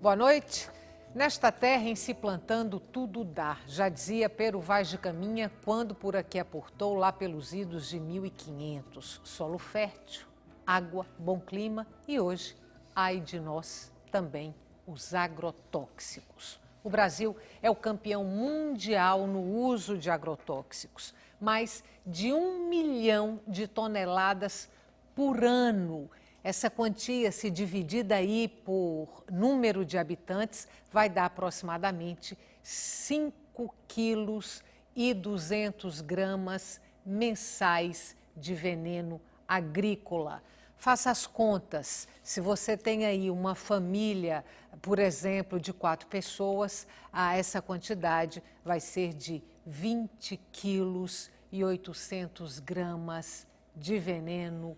Boa noite. Nesta terra em se plantando tudo dá, já dizia Pero Vaz de Caminha quando por aqui aportou lá pelos idos de 1500. Solo fértil, água, bom clima e hoje, ai de nós, também os agrotóxicos. O Brasil é o campeão mundial no uso de agrotóxicos, mais de 1 milhão de toneladas por ano. Essa quantia, se dividida aí por número de habitantes, vai dar aproximadamente 5 quilos e 200 gramas mensais de veneno agrícola. Faça as contas. Se você tem aí uma família, por exemplo, de 4 pessoas, essa quantidade vai ser de 20 quilos e 800 gramas de veneno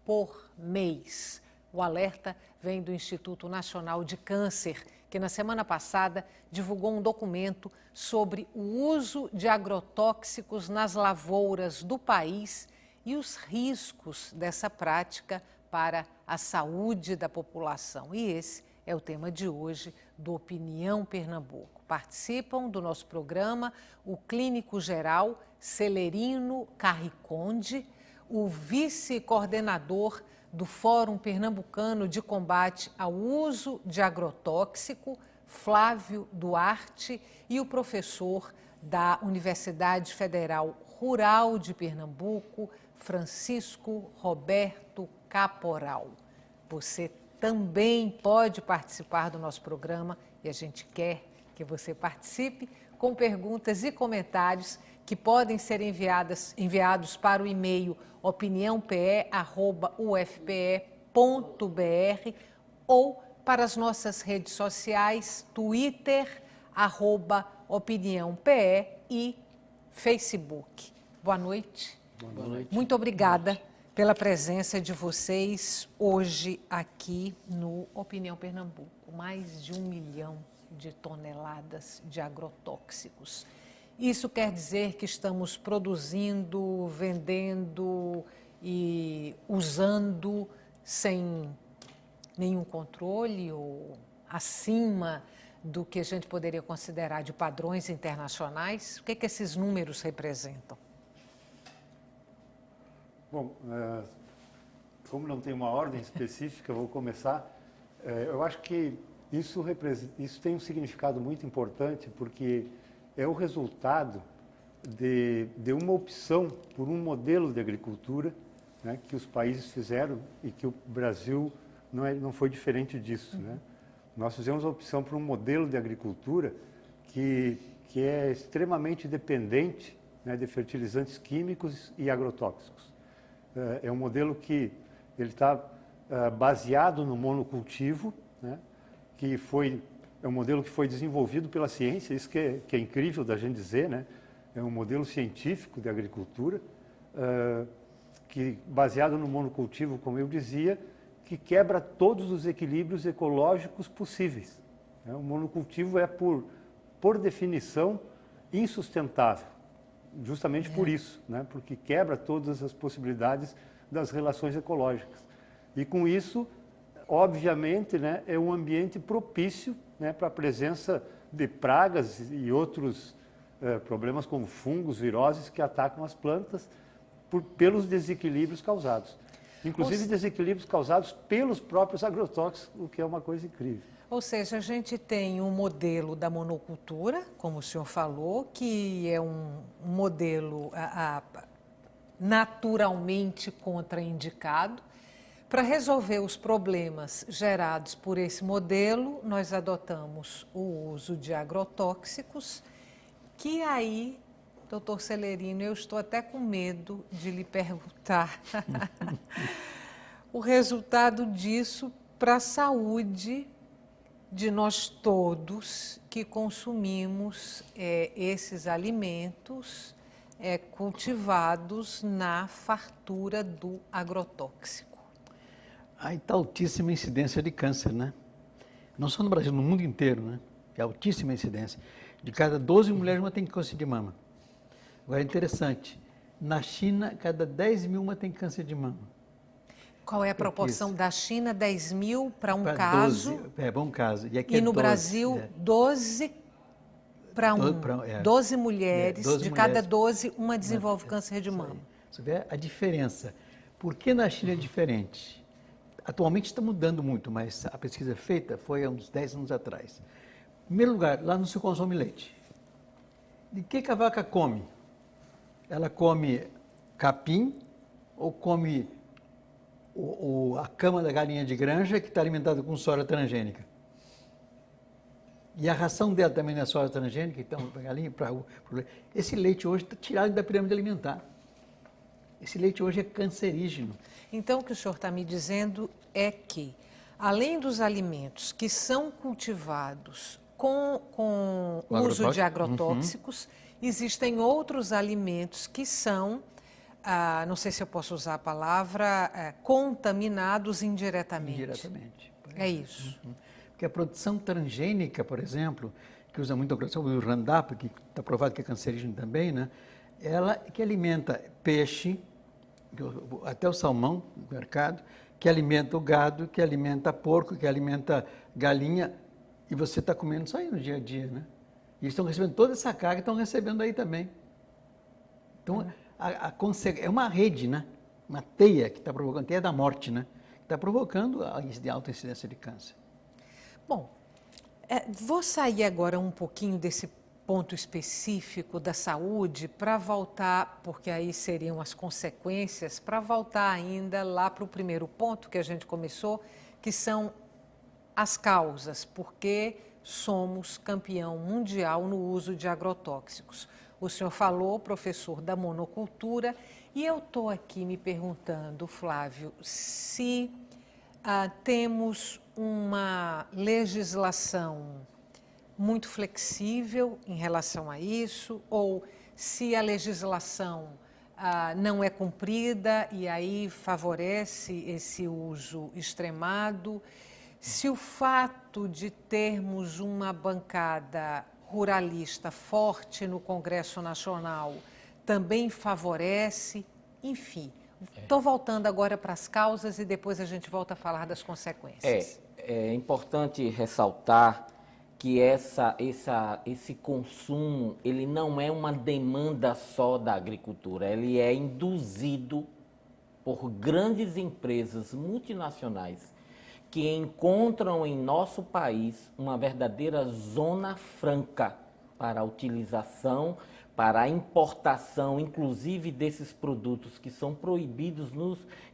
por mês. O alerta vem do Instituto Nacional de Câncer, que na semana passada divulgou um documento sobre o uso de agrotóxicos nas lavouras do país e os riscos dessa prática para a saúde da população. E esse é o tema de hoje do Opinião Pernambuco. Participam do nosso programa o clínico geral Celerino Carriconde, o vice-coordenador do Fórum Pernambucano de Combate ao Uso de Agrotóxico, Flávio Duarte, e o professor da Universidade Federal Rural de Pernambuco, Francisco Roberto Caporal. Você também pode participar do nosso programa e a gente quer que você participe com perguntas e comentários que podem ser enviados para o e-mail opiniãope@ufpe.br ou para as nossas redes sociais, Twitter, @opiniãope e Facebook. Boa noite. Boa noite. Muito obrigada pela presença de vocês hoje aqui no Opinião Pernambuco. Mais de 1 milhão de toneladas de agrotóxicos. Isso quer dizer que estamos produzindo, vendendo e usando sem nenhum controle ou acima do que a gente poderia considerar de padrões internacionais? O que esses números representam? Bom, como não tem uma ordem específica, eu vou começar. Eu acho que isso tem um significado muito importante, porque é o resultado de uma opção por um modelo de agricultura, né, que os países fizeram e que o Brasil não foi diferente disso. Né? Nós fizemos a opção por um modelo de agricultura que é extremamente dependente, né, de fertilizantes químicos e agrotóxicos. É um modelo que ele está baseado no monocultivo, né, é um modelo que foi desenvolvido pela ciência, isso que é incrível da gente dizer, né? É um modelo científico de agricultura, que baseado no monocultivo, como eu dizia, que quebra todos os equilíbrios ecológicos possíveis. O monocultivo é, por definição, insustentável, justamente por isso, né? Porque quebra todas as possibilidades das relações ecológicas. E com isso, obviamente, né, é um ambiente propício, né, para a presença de pragas e outros problemas como fungos, viroses que atacam as plantas pelos desequilíbrios causados. Inclusive desequilíbrios causados pelos próprios agrotóxicos, o que é uma coisa incrível. Ou seja, a gente tem um modelo da monocultura, como o senhor falou, que é um modelo naturalmente contraindicado. Para resolver os problemas gerados por esse modelo, nós adotamos o uso de agrotóxicos, que aí, doutor Celerino, eu estou até com medo de lhe perguntar o resultado disso para a saúde de nós todos que consumimos esses alimentos cultivados na fartura do agrotóxico. Aí está altíssima incidência de câncer, né? Não só no Brasil, no mundo inteiro, né? É altíssima incidência. De cada 12 mulheres, uma tem câncer de mama. Agora é interessante, na China, cada 10 mil uma tem câncer de mama. Qual é a proporção da China? 10 mil para um Para caso. 12, bom caso. E, aqui E é no 12, Brasil, 12 para 1. 12 mulheres, 12 de mulheres. cada 12, uma desenvolve câncer de mama. Você vê a diferença. Por que na China é diferente? Atualmente está mudando muito, mas a pesquisa feita foi há uns 10 anos atrás. Em primeiro lugar, lá não se consome leite. De que a vaca come? Ela come capim ou come a cama da galinha de granja que está alimentada com soja transgênica? E a ração dela também não é soja transgênica, então, para a galinha, esse leite hoje está tirado da pirâmide alimentar. Esse leite hoje é cancerígeno. Então, o que o senhor está me dizendo é que, além dos alimentos que são cultivados com uso de agrotóxicos, existem outros alimentos que são, não sei se eu posso usar a palavra, contaminados indiretamente. Indiretamente. É isso. Porque a produção transgênica, por exemplo, que usa muito a produção do Roundup, que está provado que é cancerígeno também, né? Ela que alimenta peixe, até o salmão no mercado, que alimenta o gado, que alimenta porco, que alimenta galinha, e você está comendo isso aí no dia a dia, né? E eles estão recebendo toda essa carga, estão recebendo aí também. Então, é uma rede, né? Uma teia que está provocando, teia da morte, né? Que está provocando a alta incidência de câncer. Bom, vou sair agora um pouquinho desse ponto específico da saúde para voltar, porque aí seriam as consequências, para voltar ainda lá para o primeiro ponto que a gente começou, que são as causas, porque somos campeão mundial no uso de agrotóxicos. O senhor falou, professor, da monocultura, e eu estou aqui me perguntando, Flávio, se temos uma legislação muito flexível em relação a isso, ou se a legislação não é cumprida e aí favorece esse uso extremado, se o fato de termos uma bancada ruralista forte no Congresso Nacional também favorece, enfim. Estou voltando agora para as causas e depois a gente volta a falar das consequências. É importante ressaltar que esse consumo, ele não é uma demanda só da agricultura, ele é induzido por grandes empresas multinacionais que encontram em nosso país uma verdadeira zona franca para a utilização, para a importação, inclusive desses produtos que são proibidos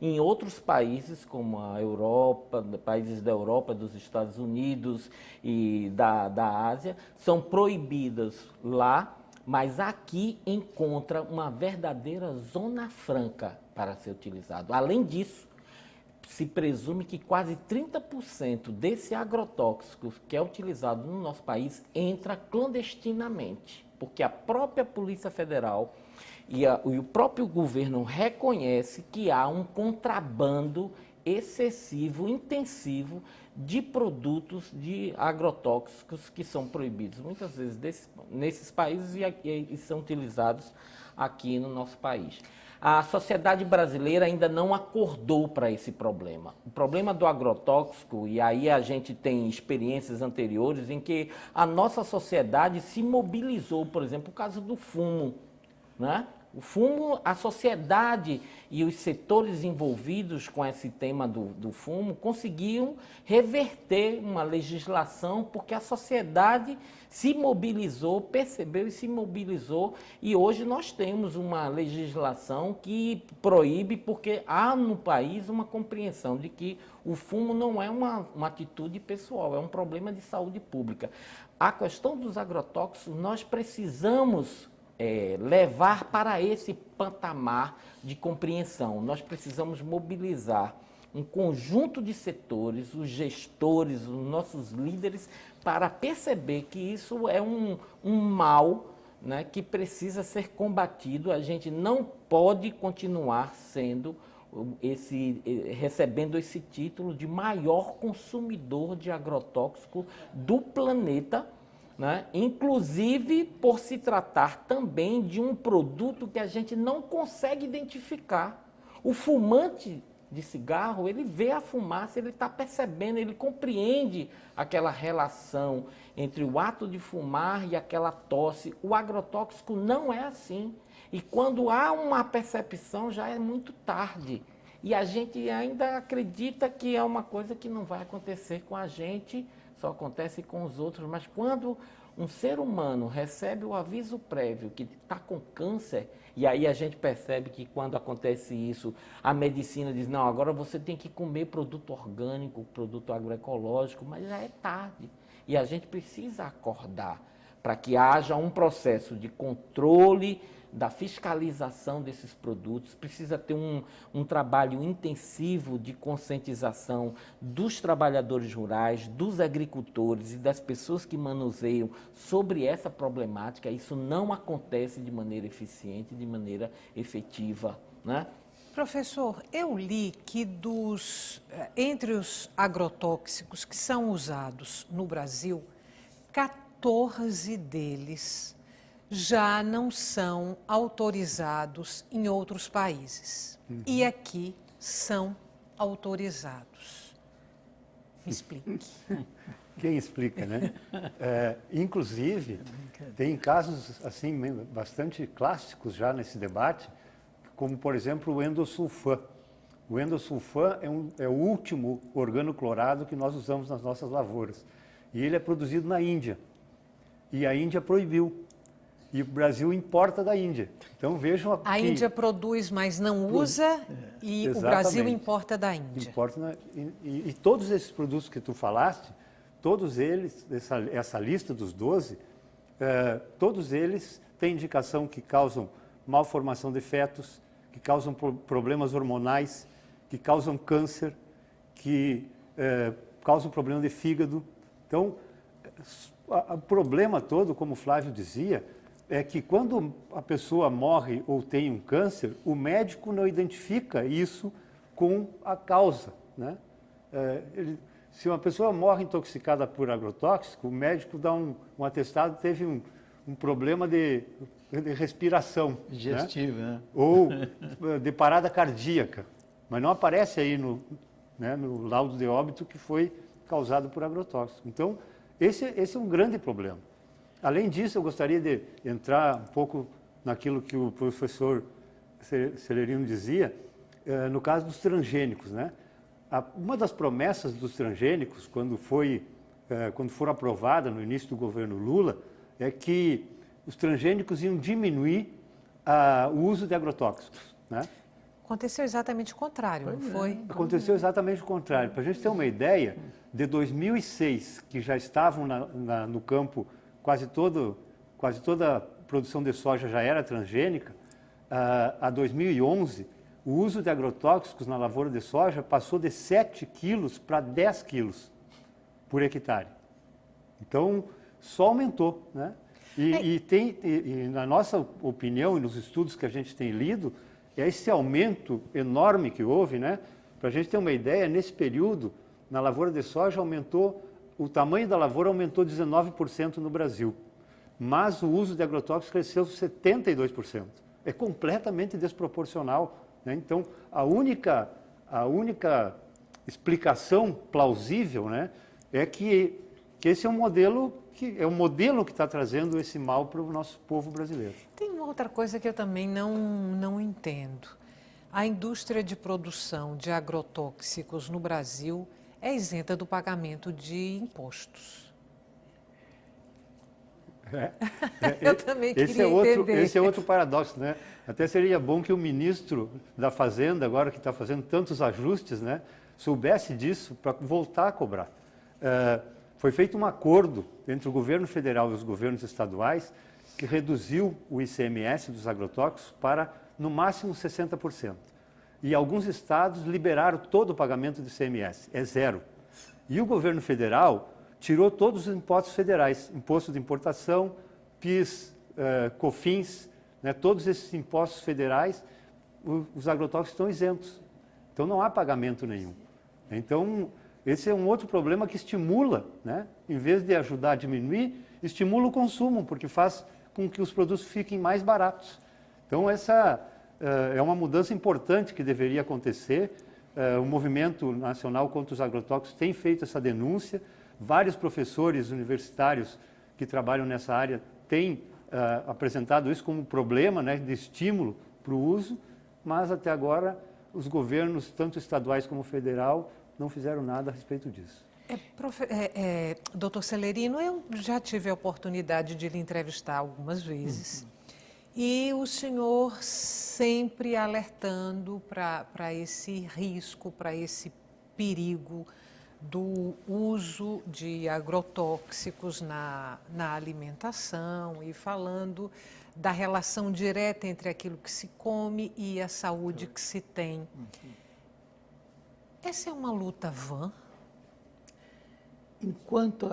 em outros países, como a Europa, países da Europa, dos Estados Unidos e da Ásia, são proibidas lá, mas aqui encontra uma verdadeira zona franca para ser utilizado. Além disso, se presume que quase 30% desse agrotóxico que é utilizado no nosso país entra clandestinamente, porque a própria Polícia Federal e o próprio governo reconhece que há um contrabando excessivo, intensivo de produtos de agrotóxicos que são proibidos muitas vezes nesses países e são utilizados aqui no nosso país. A sociedade brasileira ainda não acordou para esse problema. O problema do agrotóxico, e aí a gente tem experiências anteriores em que a nossa sociedade se mobilizou, por exemplo, o caso do fumo, né? O fumo, a sociedade e os setores envolvidos com esse tema do fumo conseguiam reverter uma legislação porque a sociedade se mobilizou, percebeu e se mobilizou, e hoje nós temos uma legislação que proíbe, porque há no país uma compreensão de que o fumo não é uma atitude pessoal, é um problema de saúde pública. A questão dos agrotóxicos, nós precisamos levar para esse patamar de compreensão. Nós precisamos mobilizar um conjunto de setores, os gestores, os nossos líderes, para perceber que isso é um mal, né, que precisa ser combatido. A gente não pode continuar recebendo esse título de maior consumidor de agrotóxico do planeta, né? Inclusive por se tratar também de um produto que a gente não consegue identificar. O fumante de cigarro, ele vê a fumaça, ele está percebendo, ele compreende aquela relação entre o ato de fumar e aquela tosse. O agrotóxico não é assim. E quando há uma percepção, já é muito tarde. E a gente ainda acredita que é uma coisa que não vai acontecer com a gente, só acontece com os outros. Mas quando um ser humano recebe o aviso prévio que está com câncer, e aí a gente percebe que quando acontece isso, a medicina diz, não, agora você tem que comer produto orgânico, produto agroecológico, mas já é tarde. E a gente precisa acordar para que haja um processo de controle da fiscalização desses produtos, precisa ter um trabalho intensivo de conscientização dos trabalhadores rurais, dos agricultores e das pessoas que manuseiam sobre essa problemática. Isso não acontece de maneira eficiente, de maneira efetiva, né? Professor, eu li que entre os agrotóxicos que são usados no Brasil, 14 deles já não são autorizados em outros países. E aqui são autorizados. Me explique. Quem explica, né? Inclusive, tem casos assim bastante clássicos já nesse debate, como, por exemplo, o endosulfan. O endosulfan é o último organoclorado que nós usamos nas nossas lavouras. E ele é produzido na Índia. E a Índia proibiu. E o Brasil importa da Índia. Então vejam a Índia produz, mas não usa, e exatamente. O Brasil importa da Índia. E todos esses produtos que tu falaste, todos eles, essa lista dos 12, todos eles têm indicação que causam malformação de fetos, que causam problemas hormonais, que causam câncer, que causam problema de fígado. Então, o problema todo, como o Flávio dizia, é que quando a pessoa morre ou tem um câncer, o médico não identifica isso com a causa, né? Se uma pessoa morre intoxicada por agrotóxico, o médico dá um atestado, teve um problema de respiração. Digestivo, né? Ou de parada cardíaca. Mas não aparece aí no laudo de óbito que foi causado por agrotóxico. Então, esse é um grande problema. Além disso, eu gostaria de entrar um pouco naquilo que o professor Celerino dizia, no caso dos transgênicos, né? Uma das promessas dos transgênicos, quando foram aprovadas no início do governo Lula, é que os transgênicos iam diminuir o uso de agrotóxicos, né? Aconteceu exatamente o contrário, não foi? Aconteceu exatamente o contrário. Para a gente ter uma ideia, de 2006, que já estavam no campo, quase toda a produção de soja já era transgênica, a 2011, o uso de agrotóxicos na lavoura de soja passou de 7 quilos para 10 quilos por hectare. Então, só aumentou, né? E na nossa opinião e nos estudos que a gente tem lido, esse aumento enorme que houve, né? Para a gente ter uma ideia, nesse período, na lavoura de soja o tamanho da lavoura aumentou 19% no Brasil, mas o uso de agrotóxicos cresceu 72%. É completamente desproporcional, né? Então, a única explicação plausível, né, é que esse é um modelo que está trazendo esse mal para o nosso povo brasileiro. Tem uma outra coisa que eu também não entendo. A indústria de produção de agrotóxicos no Brasil é isenta do pagamento de impostos. Eu também queria entender. Esse é outro paradoxo, né? Até seria bom que o ministro da Fazenda, agora que está fazendo tantos ajustes, né, soubesse disso para voltar a cobrar. Foi feito um acordo entre o governo federal e os governos estaduais que reduziu o ICMS dos agrotóxicos para, no máximo, 60%. E alguns estados liberaram todo o pagamento do ICMS, é zero. E o governo federal tirou todos os impostos federais, imposto de importação, PIS, COFINS, né, todos esses impostos federais, os agrotóxicos estão isentos. Então não há pagamento nenhum. Então, esse é um outro problema que estimula, né, em vez de ajudar a diminuir, estimula o consumo, porque faz com que os produtos fiquem mais baratos. Então, essa é uma mudança importante que deveria acontecer o movimento nacional contra os agrotóxicos tem feito essa denúncia. Vários professores universitários que trabalham nessa área têm apresentado isso como um problema, né, de estímulo para o uso, mas até agora os governos, tanto estaduais como federal, não fizeram nada a respeito disso. Doutor Celerino, eu já tive a oportunidade de lhe entrevistar algumas vezes e o senhor sempre alertando para esse risco, para esse perigo do uso de agrotóxicos na alimentação e falando da relação direta entre aquilo que se come e a saúde que se tem. Essa é uma luta vã? Enquanto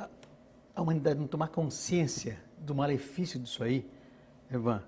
a humanidade não tomar consciência do malefício disso aí, Evan,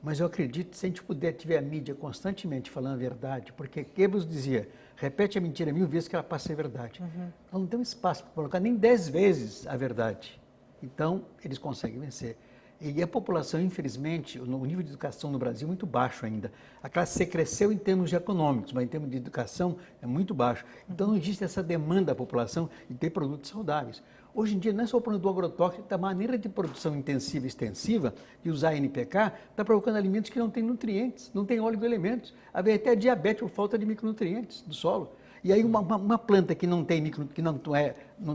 mas eu acredito que se a gente tiver a mídia constantemente falando a verdade, porque Goebbels dizia, repete a mentira 1000 vezes que ela passa a ser verdade. Nós não temos espaço para colocar nem 10 vezes a verdade. Então, eles conseguem vencer. E a população, infelizmente, o nível de educação no Brasil é muito baixo ainda. A classe C cresceu em termos econômicos, mas em termos de educação é muito baixo. Então não existe essa demanda da população de ter produtos saudáveis. Hoje em dia não é só o produto do agrotóxico, da maneira de produção intensiva e extensiva, de usar NPK, está provocando alimentos que não têm nutrientes, não têm oligoelementos. Havia até diabetes por falta de micronutrientes do solo. E aí uma planta que não tem que não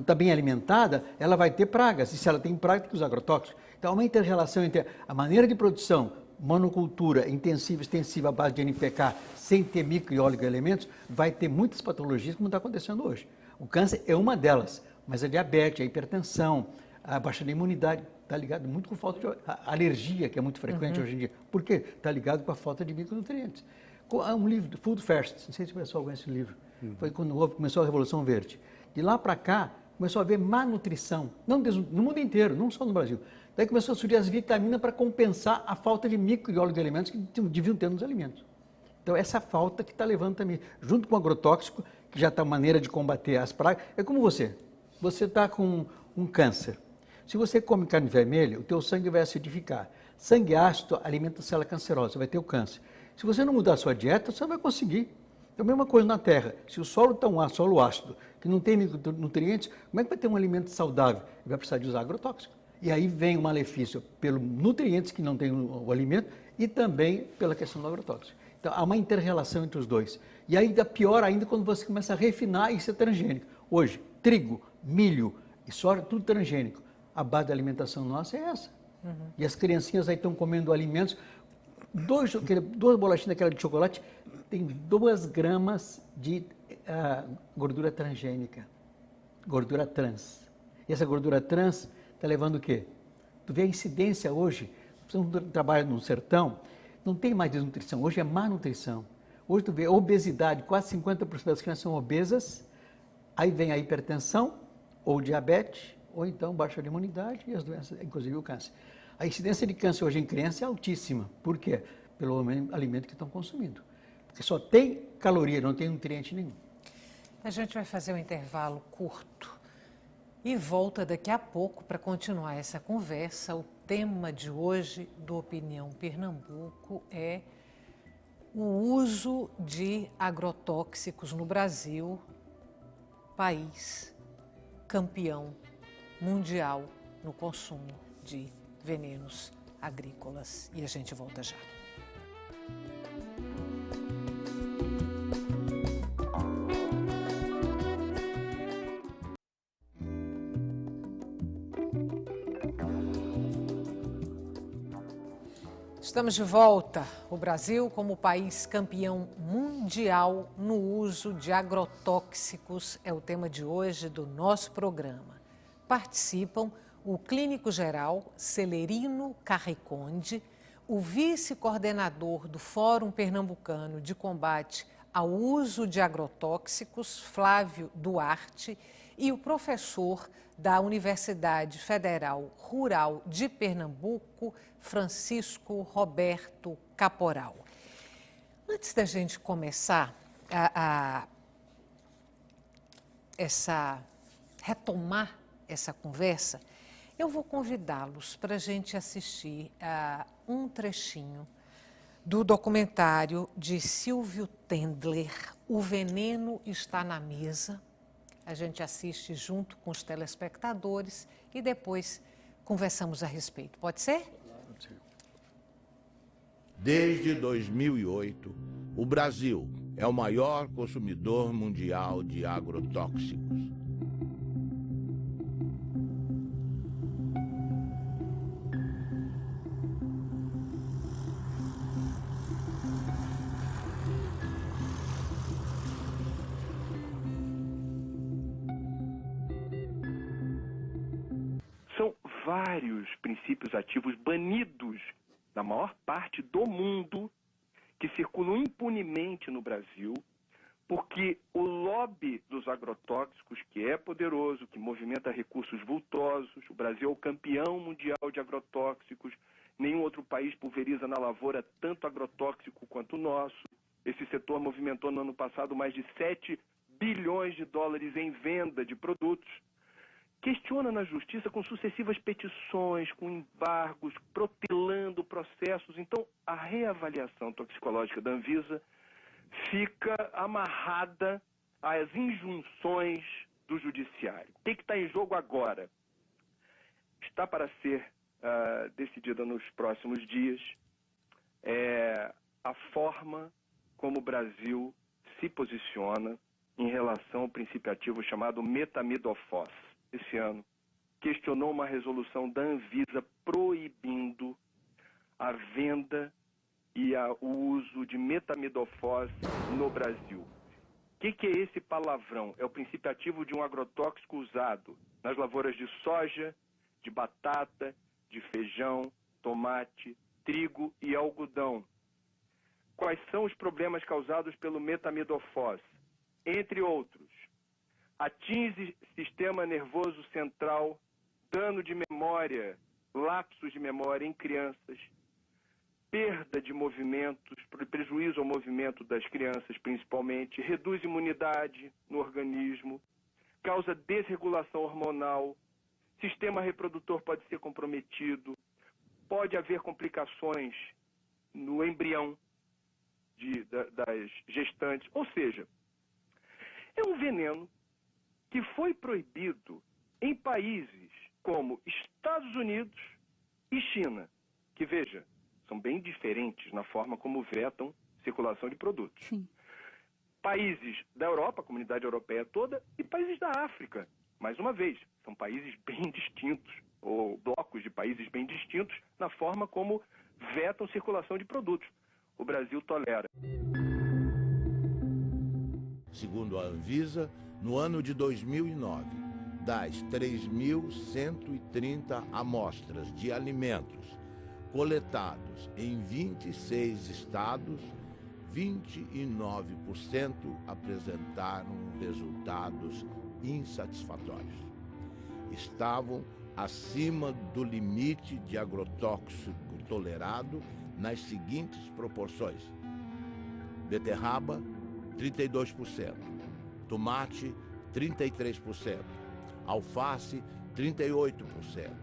está bem alimentada, ela vai ter pragas. E se ela tem pragas, tem que usar agrotóxicos. Então, há uma inter-relação entre a maneira de produção, monocultura, intensiva, extensiva, à base de NPK, sem ter micro e oligoelementos, vai ter muitas patologias como está acontecendo hoje. O câncer é uma delas, mas a diabetes, a hipertensão, a baixa da imunidade, está ligado muito com falta de alergia, que é muito frequente hoje em dia. Por quê? Está ligado com a falta de micronutrientes. Há um livro, Food First, não sei se o pessoal conhece o livro, foi quando começou a Revolução Verde. De lá para cá, começou a haver má nutrição, no mundo inteiro, não só no Brasil. Daí começou a surgir as vitaminas para compensar a falta de micro e oligoelementos que deviam ter nos alimentos. Então, essa falta que está levando também, junto com o agrotóxico, que já está maneira de combater as pragas. É como você está com um câncer. Se você come carne vermelha, o teu sangue vai acidificar. Sangue ácido alimenta a célula cancerosa, você vai ter o câncer. Se você não mudar a sua dieta, você não vai conseguir. É a mesma coisa na terra. Se o solo está um solo ácido, que não tem nutrientes, como é que vai ter um alimento saudável? Ele vai precisar de usar agrotóxico. E aí vem o malefício pelos nutrientes que não tem o alimento e também pela questão do agrotóxico. Então, há uma inter-relação entre os dois. E aí dá pior ainda quando você começa a refinar e ser transgênico. Hoje, trigo, milho e soja, tudo transgênico. A base da alimentação nossa é essa. E as criancinhas aí estão comendo alimentos, duas bolachinhas daquela de chocolate, tem 2 gramas de gordura transgênica, gordura trans. E essa gordura trans está levando o quê? Tu vê a incidência hoje, você trabalha no sertão, não tem mais desnutrição, hoje é má nutrição. Hoje tu vê obesidade, quase 50% das crianças são obesas, aí vem a hipertensão, ou diabetes, ou então baixa de imunidade e as doenças, inclusive o câncer. A incidência de câncer hoje em criança é altíssima. Por quê? Pelo alimento que estão consumindo. Porque só tem caloria, não tem nutriente nenhum. A gente vai fazer um intervalo curto e volta daqui a pouco para continuar essa conversa. O tema de hoje do Opinião Pernambuco é o uso de agrotóxicos no Brasil, país campeão mundial no consumo de venenos agrícolas. E a gente volta já. Estamos de volta. O Brasil, como país campeão mundial no uso de agrotóxicos, é o tema de hoje do nosso programa. Participam o clínico geral Celerino Carriconde, o vice-coordenador do Fórum Pernambucano de Combate ao Uso de Agrotóxicos, Flávio Duarte, e o professor da Universidade Federal Rural de Pernambuco, Francisco Roberto Caporal. Antes da gente começar retomar essa conversa, eu vou convidá-los para a gente assistir a um trechinho do documentário de Silvio Tendler, O Veneno Está na Mesa. A gente assiste junto com os telespectadores e depois conversamos a respeito. Pode ser? Desde 2008, o Brasil é o maior consumidor mundial de agrotóxicos. São vários princípios ativos banidos na maior parte do mundo que circulam impunemente no Brasil, porque o lobby dos agrotóxicos, que é poderoso, que movimenta recursos vultosos, o Brasil é o campeão mundial de agrotóxicos, nenhum outro país pulveriza na lavoura tanto agrotóxico quanto o nosso. Esse setor movimentou no ano passado mais de 7 bilhões de dólares em venda de produtos. Questiona na justiça com sucessivas petições, com embargos, protelando processos. Então, a reavaliação toxicológica da Anvisa fica amarrada às injunções do judiciário. O que está em jogo agora? Está para ser decidida nos próximos dias a forma como o Brasil se posiciona em relação ao princípio ativo chamado metamidofos. Esse ano, questionou uma resolução da Anvisa proibindo a venda e o uso de metamidofos no Brasil. O que é esse palavrão? É o princípio ativo de um agrotóxico usado nas lavouras de soja, de batata, de feijão, tomate, trigo e algodão. Quais são os problemas causados pelo metamidofos? Entre outros, atinge sistema nervoso central, dano de memória, lapsos de memória em crianças, perda de movimentos, prejuízo ao movimento das crianças principalmente, reduz imunidade no organismo, causa desregulação hormonal, sistema reprodutor pode ser comprometido, pode haver complicações no embrião das gestantes, ou seja, é um veneno que foi proibido em países como Estados Unidos e China, que, veja, são bem diferentes na forma como vetam circulação de produtos. Sim. Países da Europa, a comunidade europeia toda, e países da África. Mais uma vez, são países bem distintos, ou blocos de países bem distintos, na forma como vetam circulação de produtos. O Brasil tolera. Segundo a Anvisa, no ano de 2009, das 3.130 amostras de alimentos coletados em 26 estados, 29% apresentaram resultados insatisfatórios. Estavam acima do limite de agrotóxico tolerado nas seguintes proporções: beterraba, 32%, tomate, 33%, alface, 38%,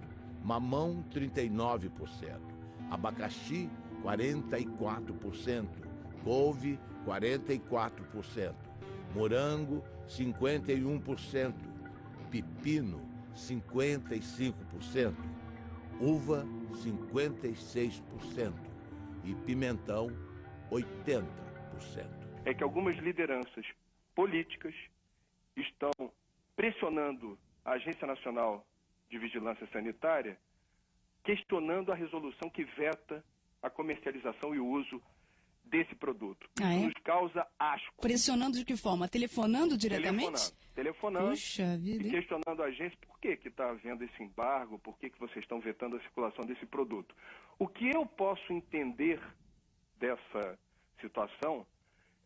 mamão, 39%, abacaxi, 44%, couve, 44%, morango, 51%, pepino, 55%, uva, 56% e pimentão, 80%. É que algumas lideranças políticas estão pressionando a Agência Nacional de Vigilância Sanitária, questionando a resolução que veta a comercialização e o uso desse produto. Isso nos causa asco. Pressionando de que forma? Telefonando diretamente? Telefonando Puxa vida. E questionando a agência por que está havendo esse embargo, por que vocês estão vetando a circulação desse produto. O que eu posso entender dessa situação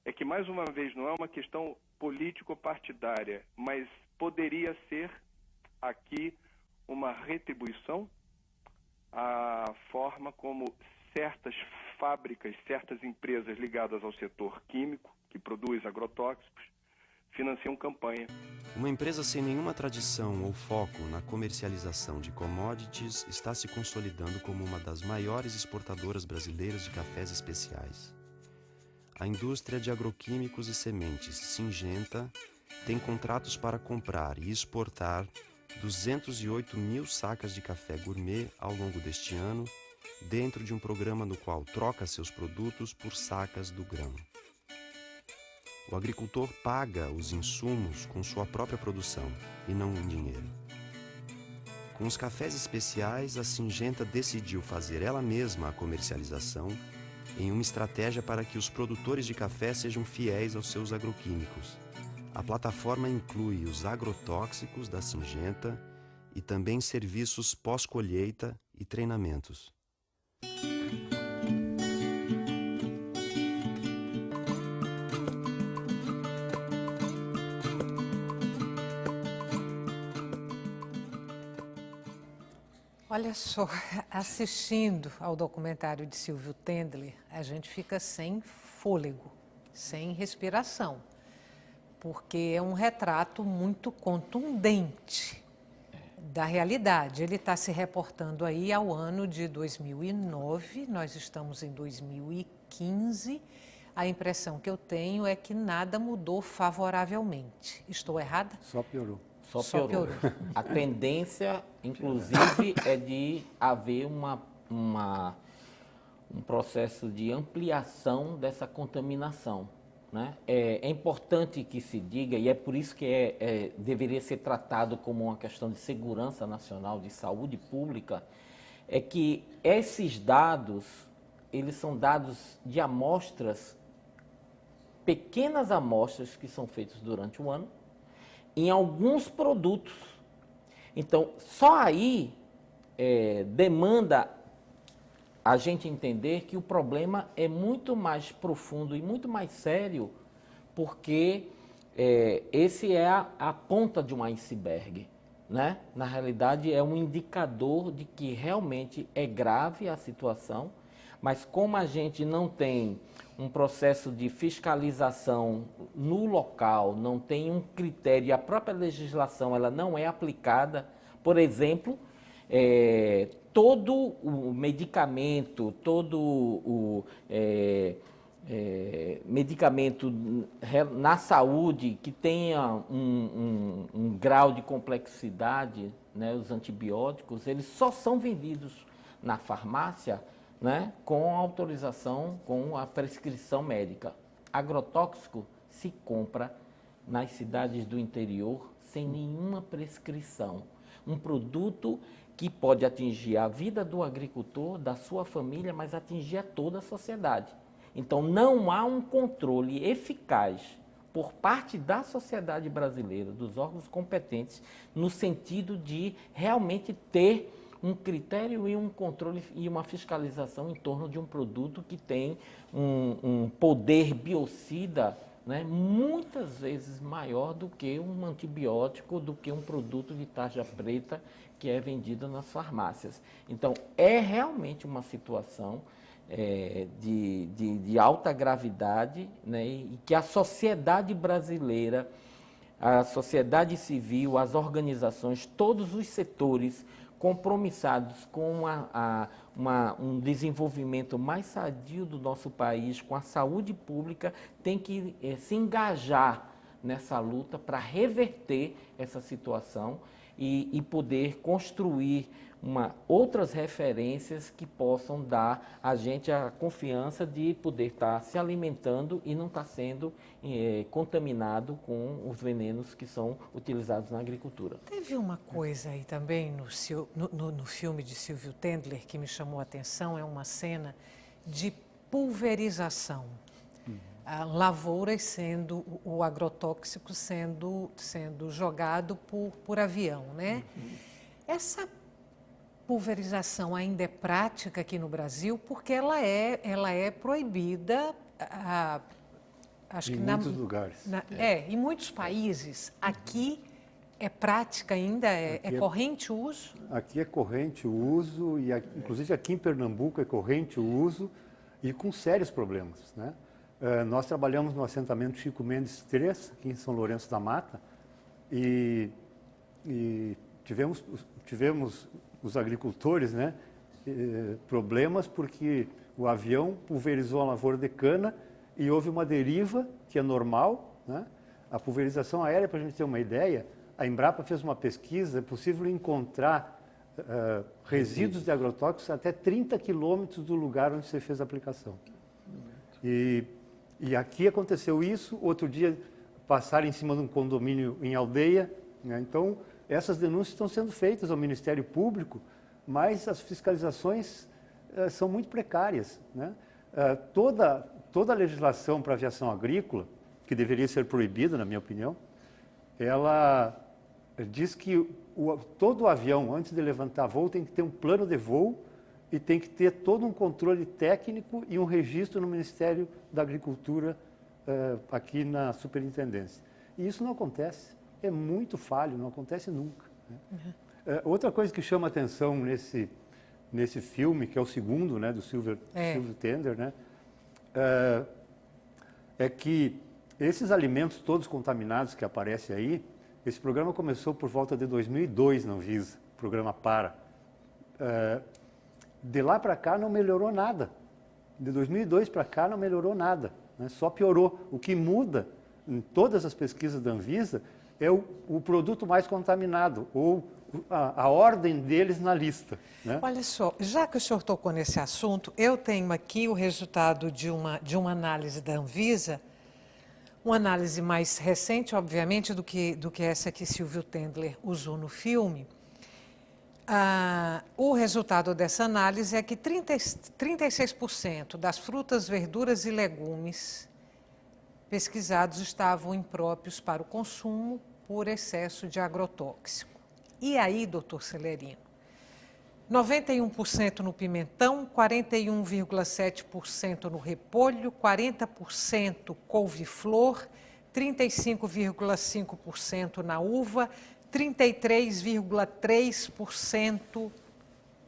é que, mais uma vez, não é uma questão político-partidária, mas poderia ser aqui uma retribuição à forma como certas fábricas, certas empresas ligadas ao setor químico, que produz agrotóxicos, financiam campanha. Uma empresa sem nenhuma tradição ou foco na comercialização de commodities está se consolidando como uma das maiores exportadoras brasileiras de cafés especiais. A indústria de agroquímicos e sementes, Syngenta, tem contratos para comprar e exportar 208 mil sacas de café gourmet ao longo deste ano, dentro de um programa no qual troca seus produtos por sacas do grão. O agricultor paga os insumos com sua própria produção e não em dinheiro. Com os cafés especiais, a Syngenta decidiu fazer ela mesma a comercialização em uma estratégia para que os produtores de café sejam fiéis aos seus agroquímicos. A plataforma inclui os agrotóxicos da Syngenta e também serviços pós-colheita e treinamentos. Olha só, assistindo ao documentário de Silvio Tendler, a gente fica sem fôlego, sem respiração, porque é um retrato muito contundente da realidade. Ele está se reportando aí ao ano de 2009, nós estamos em 2015. A impressão que eu tenho é que nada mudou favoravelmente. Estou errada? Só piorou. Só piorou. A tendência, inclusive, é de haver um processo de ampliação dessa contaminação, né? É importante que se diga, e é por isso que deveria ser tratado como uma questão de segurança nacional, de saúde pública, é que esses dados, eles são dados de amostras, pequenas amostras que são feitas durante o ano, em alguns produtos. Então, só aí demanda a gente entender que o problema é muito mais profundo e muito mais sério, porque esse é a ponta de um iceberg, né? Na realidade, é um indicador de que realmente é grave a situação, mas como a gente não tem um processo de fiscalização no local, não tem um critério, e a própria legislação ela não é aplicada. Por exemplo, todo o medicamento, medicamento na saúde que tenha um grau de complexidade, né, os antibióticos, eles só são vendidos na farmácia, né, com autorização, com a prescrição médica. Agrotóxico se compra nas cidades do interior sem nenhuma prescrição. Um produto que pode atingir a vida do agricultor, da sua família, mas atingir a toda a sociedade. Então, não há um controle eficaz por parte da sociedade brasileira, dos órgãos competentes, no sentido de realmente ter um critério e um controle e uma fiscalização em torno de um produto que tem um poder biocida, né, muitas vezes maior do que um antibiótico, do que um produto de tarja preta que é vendido nas farmácias. Então, é realmente uma situação de alta gravidade, né, e que a sociedade brasileira, a sociedade civil, as organizações, todos os setores compromissados com um desenvolvimento mais sadio do nosso país, com a saúde pública, tem que se engajar nessa luta para reverter essa situação e poder construir outras referências que possam dar a gente a confiança de poder estar se alimentando e não estar sendo contaminado com os venenos que são utilizados na agricultura. Teve uma coisa aí também no filme de Silvio Tendler que me chamou a atenção, é uma cena de pulverização. Lavouras o agrotóxico sendo jogado por avião, né? Essa pulverização ainda é prática aqui no Brasil porque ela é proibida, acho que em muitos lugares. Em muitos países. Aqui é prática ainda, é corrente o uso? Aqui é corrente o uso, e inclusive aqui em Pernambuco é corrente o uso e com sérios problemas, né? Nós trabalhamos no assentamento Chico Mendes 3, aqui em São Lourenço da Mata, e tivemos os agricultores, né, problemas porque o avião pulverizou a lavoura de cana e houve uma deriva, que é normal, né? A pulverização aérea, para a gente ter uma ideia, a Embrapa fez uma pesquisa, é possível encontrar resíduos de agrotóxicos até 30 quilômetros do lugar onde você fez a aplicação. E aqui aconteceu isso, outro dia passaram em cima de um condomínio em Aldeia, né? Então, essas denúncias estão sendo feitas ao Ministério Público, mas as fiscalizações são muito precárias, né? Toda a legislação para aviação agrícola, que deveria ser proibida, na minha opinião, ela diz que todo avião, antes de levantar voo, tem que ter um plano de voo e tem que ter todo um controle técnico e um registro no Ministério da Agricultura, aqui na Superintendência. E isso não acontece, é muito falho, não acontece nunca, né? Outra coisa que chama atenção nesse filme, que é o segundo, né, do Silvio Tender, né, é que esses alimentos todos contaminados que aparecem aí, esse programa começou por volta de 2002 na Anvisa, o programa PARA. De lá para cá não melhorou nada. De 2002 para cá não melhorou nada, né? Só piorou. O que muda em todas as pesquisas da Anvisa é o produto mais contaminado, ou a ordem deles na lista, né? Olha só, já que o senhor tocou nesse assunto, eu tenho aqui o resultado de uma análise da Anvisa, uma análise mais recente, obviamente, do que essa que Silvio Tendler usou no filme. O resultado dessa análise é que 36% das frutas, verduras e legumes pesquisados estavam impróprios para o consumo por excesso de agrotóxico. E aí, doutor Celerino, 91% no pimentão, 41,7% no repolho, 40% couve-flor, 35,5% na uva, 33,3%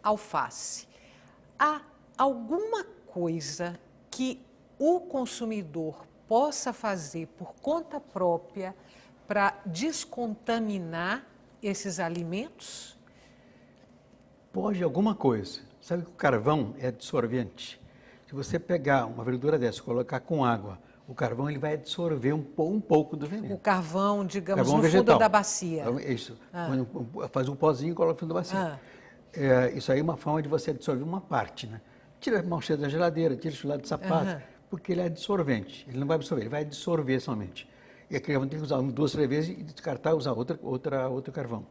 alface. Há alguma coisa que o consumidor possa fazer por conta própria para descontaminar esses alimentos? Pode alguma coisa. Sabe que o carvão é absorvente. Se você pegar uma verdura dessa e colocar com água, o carvão ele vai absorver um pouco do veneno. O carvão, digamos, carvão no vegetal. fundo da bacia. Isso. Faz um pozinho e coloca no fundo da bacia. Isso aí é uma forma de você absorver uma parte, né? Tira a mão cheia da geladeira, tira o lado de sapato, porque ele é absorvente. Ele não vai absorver, ele vai absorver somente. E aquele carvão tem que usar 2, 3 vezes e descartar e usar outro carvão.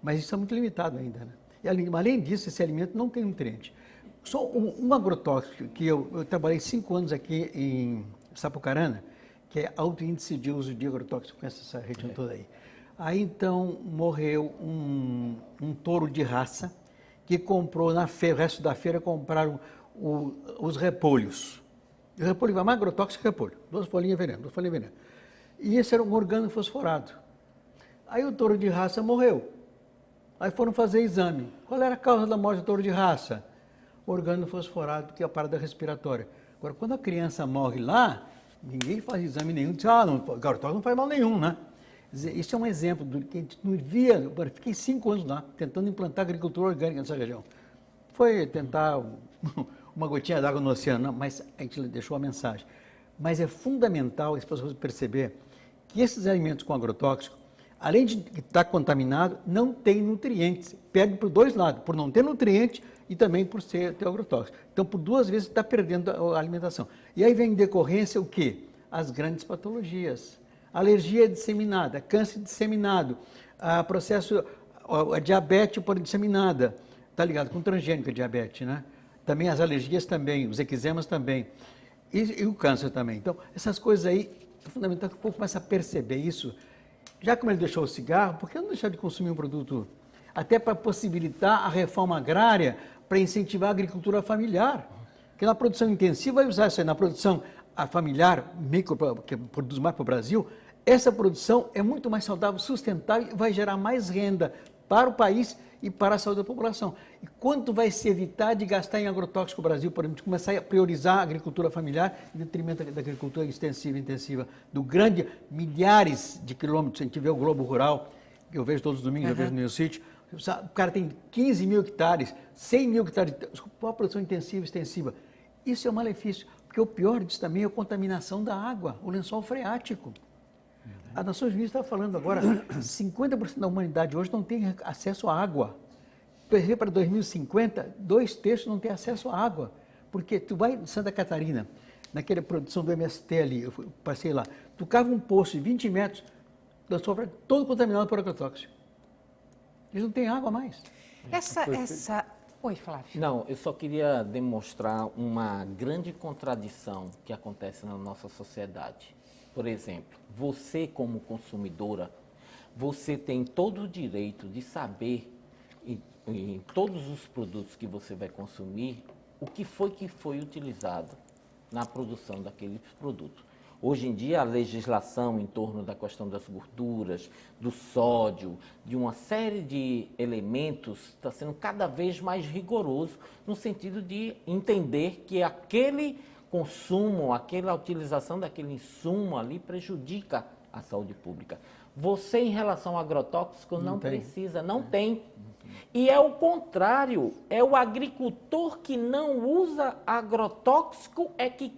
Mas isso é muito limitado ainda, né? E além disso, esse alimento não tem nutriente. Só um agrotóxico, que eu trabalhei 5 anos aqui em Sapucarana, que é alto índice de uso de agrotóxico, conhece essa região toda aí. Aí então morreu um touro de raça que comprou na feira, o resto da feira compraram os repolhos. E o repolho vai mais agrotóxico que repolho, 2 folhinhas veneno, 2 folhinhas veneno. E esse era um organofosforado. Aí o touro de raça morreu. Aí foram fazer exame. Qual era a causa da morte do touro de raça? Organofosforado, que é a parada respiratória. Agora, quando a criança morre lá, ninguém faz exame nenhum, diz, o agrotóxico não faz mal nenhum, né? Isso é um exemplo do que a gente não via. Eu fiquei 5 anos lá, tentando implantar agricultura orgânica nessa região. Foi tentar uma gotinha d'água no oceano, não, mas a gente deixou a mensagem. Mas é fundamental as pessoas perceber que esses alimentos com agrotóxico, além de estar contaminado, não tem nutrientes. Perde por 2 lados, por não ter nutriente e também por ter agrotóxico. Então, por 2 vezes está perdendo a alimentação. E aí vem em decorrência o quê? As grandes patologias. Alergia disseminada, câncer disseminado, a diabetes por disseminada. Está ligado com transgênica diabetes, né? Também as alergias também, os eczemas também. E o câncer também. Então, essas coisas aí, é fundamental que o povo comece a perceber isso. Já como ele deixou o cigarro, por que não deixar de consumir um produto? Até para possibilitar a reforma agrária, para incentivar a agricultura familiar. Porque na produção intensiva vai usar isso aí, na produção familiar, que produz mais para o Brasil, essa produção é muito mais saudável, sustentável e vai gerar mais renda para o país e para a saúde da população. E quanto vai se evitar de gastar em agrotóxico no Brasil, por exemplo, começar a priorizar a agricultura familiar em detrimento da agricultura extensiva e intensiva, do grande, milhares de quilômetros, a gente vê o Globo Rural, que eu vejo todos os domingos, eu vejo no meu sítio, o cara tem 15 mil hectares, 100 mil hectares, qual a produção intensiva e extensiva? Isso é um malefício, porque o pior disso também é a contaminação da água, o lençol freático. As Nações Unidas estava falando agora, 50% da humanidade hoje não tem acesso à água. Para 2050, 2/3 não tem acesso à água. Porque tu vai em Santa Catarina, naquela produção do MST ali, eu passei lá, tu cava um poço de 20 metros, todo contaminado por agrotóxico. Eles não têm água mais. Oi, Flávio. Não, eu só queria demonstrar uma grande contradição que acontece na nossa sociedade. Por exemplo, você como consumidora, você tem todo o direito de saber em todos os produtos que você vai consumir o que foi utilizado na produção daquele produto. Hoje em dia, a legislação em torno da questão das gorduras, do sódio, de uma série de elementos, está sendo cada vez mais rigoroso no sentido de entender que aquele consumo, aquela utilização daquele insumo ali prejudica a saúde pública. Você, em relação ao agrotóxico, não precisa, não tem. E é o contrário, é o agricultor que não usa agrotóxico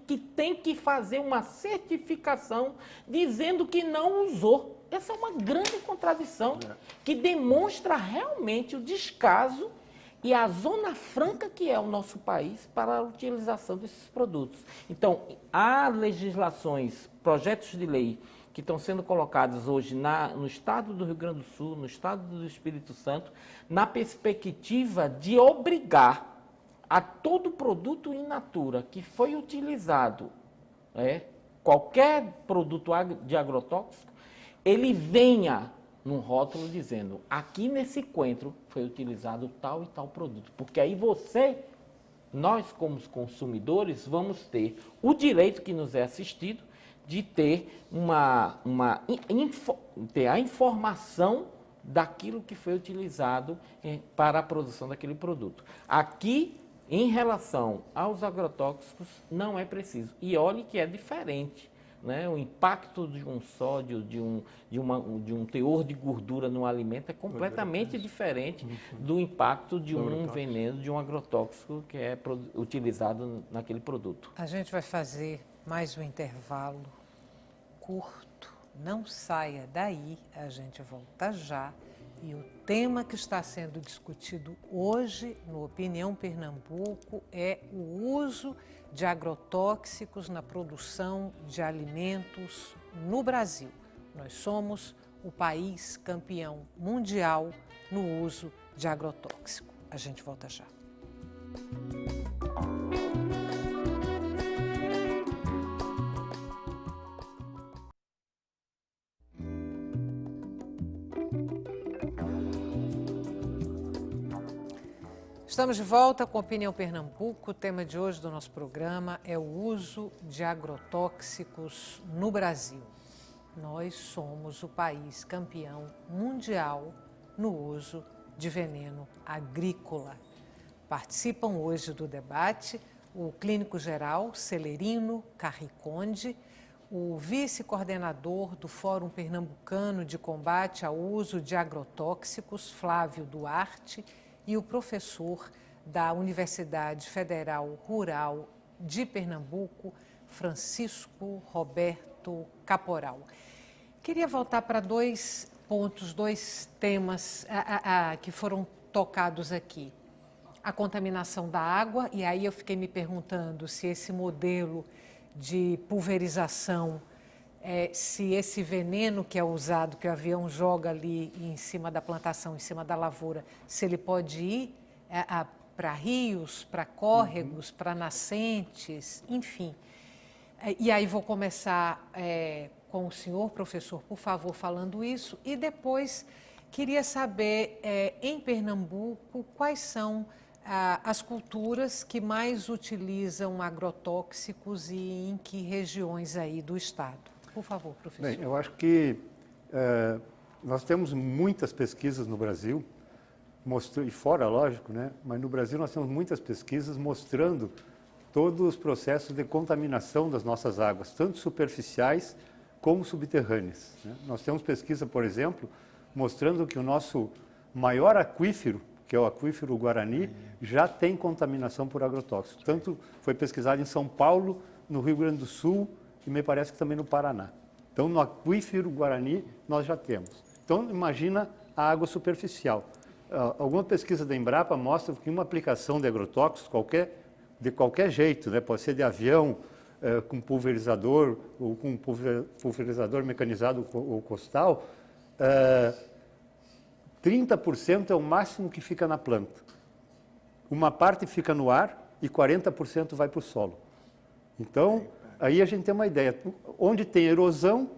que tem que fazer uma certificação dizendo que não usou. Essa é uma grande contradição que demonstra realmente o descaso e a zona franca que é o nosso país para a utilização desses produtos. Então, há legislações, projetos de lei que estão sendo colocados hoje no estado do Rio Grande do Sul, no estado do Espírito Santo, na perspectiva de obrigar a todo produto in natura que foi utilizado, qualquer produto de agrotóxico, ele venha num rótulo dizendo, aqui nesse coentro foi utilizado tal e tal produto. Porque aí nós como consumidores, vamos ter o direito que nos é assistido de ter ter a informação daquilo que foi utilizado para a produção daquele produto. Aqui, em relação aos agrotóxicos, não é preciso. E olhe que é diferente. Né? O impacto de um sódio, de um teor de gordura no alimento é completamente diferente do impacto de um veneno, de um agrotóxico que é utilizado naquele produto. A gente vai fazer mais um intervalo curto. Não saia daí, a gente volta já. E o tema que está sendo discutido hoje no Opinião Pernambuco é o uso de agrotóxicos na produção de alimentos no Brasil. Nós somos o país campeão mundial no uso de agrotóxico. A gente volta já. Estamos de volta com Opinião Pernambuco. O tema de hoje do nosso programa é o uso de agrotóxicos no Brasil. Nós somos o país campeão mundial no uso de veneno agrícola. Participam hoje do debate o clínico geral Celerino Carriconde, o vice-coordenador do Fórum Pernambucano de Combate ao Uso de Agrotóxicos, Flávio Duarte, e o professor da Universidade Federal Rural de Pernambuco, Francisco Roberto Caporal. Queria voltar para dois pontos, dois temas que foram tocados aqui. A contaminação da água, e aí eu fiquei me perguntando se esse modelo de pulverização, se esse veneno que é usado, que o avião joga ali em cima da plantação, em cima da lavoura, se ele pode ir para rios, para córregos, para nascentes, enfim. E aí vou começar com o senhor, professor, por favor, falando isso, e depois queria saber, em Pernambuco, quais são as culturas que mais utilizam agrotóxicos e em que regiões aí do estado? Por favor, professor. Bem, eu acho que nós temos muitas pesquisas no Brasil e fora, lógico, né? Mas no Brasil nós temos muitas pesquisas mostrando todos os processos de contaminação das nossas águas, tanto superficiais como subterrâneas, né? Nós temos pesquisa, por exemplo, mostrando que o nosso maior aquífero, que é o aquífero Guarani, já tem contaminação por agrotóxicos. Tanto foi pesquisado em São Paulo, no Rio Grande do Sul e me parece que também no Paraná. Então, no aquífero Guarani, nós já temos. Então, imagina a água superficial. Alguma pesquisa da Embrapa mostra que uma aplicação de agrotóxicos, de qualquer jeito, né? Pode ser de avião, com pulverizador, ou com pulverizador mecanizado ou costal, 30% é o máximo que fica na planta. Uma parte fica no ar e 40% vai para o solo. Então, aí a gente tem uma ideia. Onde tem erosão,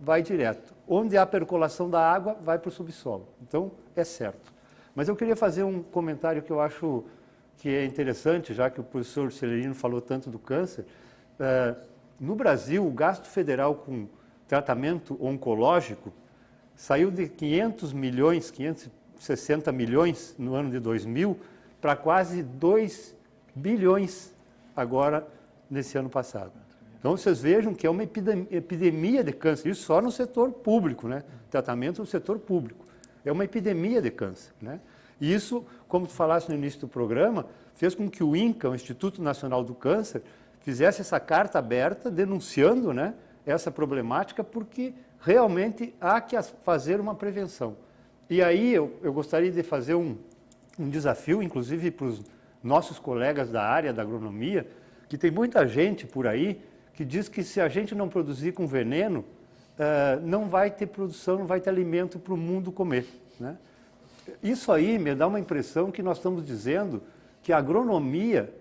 vai direto. Onde há percolação da água, vai para o subsolo. Então, é certo. Mas eu queria fazer um comentário que eu acho que é interessante, já que o professor Celerino falou tanto do câncer. No Brasil, o gasto federal com tratamento oncológico saiu de 560 milhões no ano de 2000 para quase 2 bilhões agora nesse ano passado. Então, vocês vejam que é uma epidemia de câncer, isso só no setor público, né? Tratamento no setor público. É uma epidemia de câncer, né? E isso, como tu falaste no início do programa, fez com que o INCA, o Instituto Nacional do Câncer, fizesse essa carta aberta denunciando, né, essa problemática, porque realmente há que fazer uma prevenção. E aí eu gostaria de fazer um desafio, inclusive para os nossos colegas da área da agronomia, que tem muita gente por aí que diz que se a gente não produzir com veneno, não vai ter produção, não vai ter alimento para o mundo comer, né? Isso aí me dá uma impressão que nós estamos dizendo que a agronomia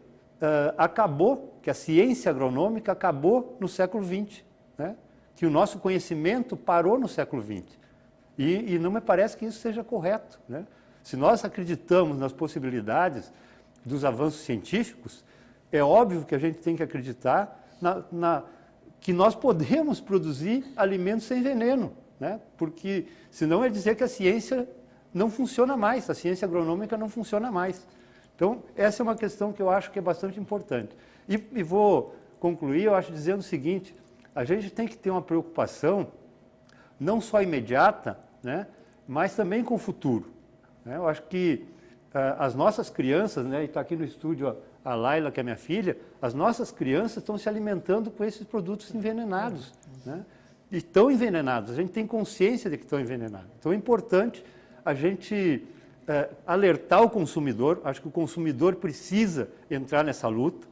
acabou, que a ciência agronômica acabou no século XX, né? Que o nosso conhecimento parou no século XX. E não me parece que isso seja correto, né? Se nós acreditamos nas possibilidades dos avanços científicos, é óbvio que a gente tem que acreditar que nós podemos produzir alimentos sem veneno, né? Porque senão é dizer que a ciência não funciona mais, a ciência agronômica não funciona mais. Então, essa é uma questão que eu acho que é bastante importante. E vou concluir, eu acho, dizendo o seguinte: a gente tem que ter uma preocupação não só imediata, né, mas também com o futuro, né? Eu acho que as nossas crianças, né, e está aqui no estúdio a Laila, que é minha filha, as nossas crianças estão se alimentando com esses produtos envenenados, né? E estão envenenados, a gente tem consciência de que estão envenenados. Então é importante a gente alertar o consumidor, acho que o consumidor precisa entrar nessa luta,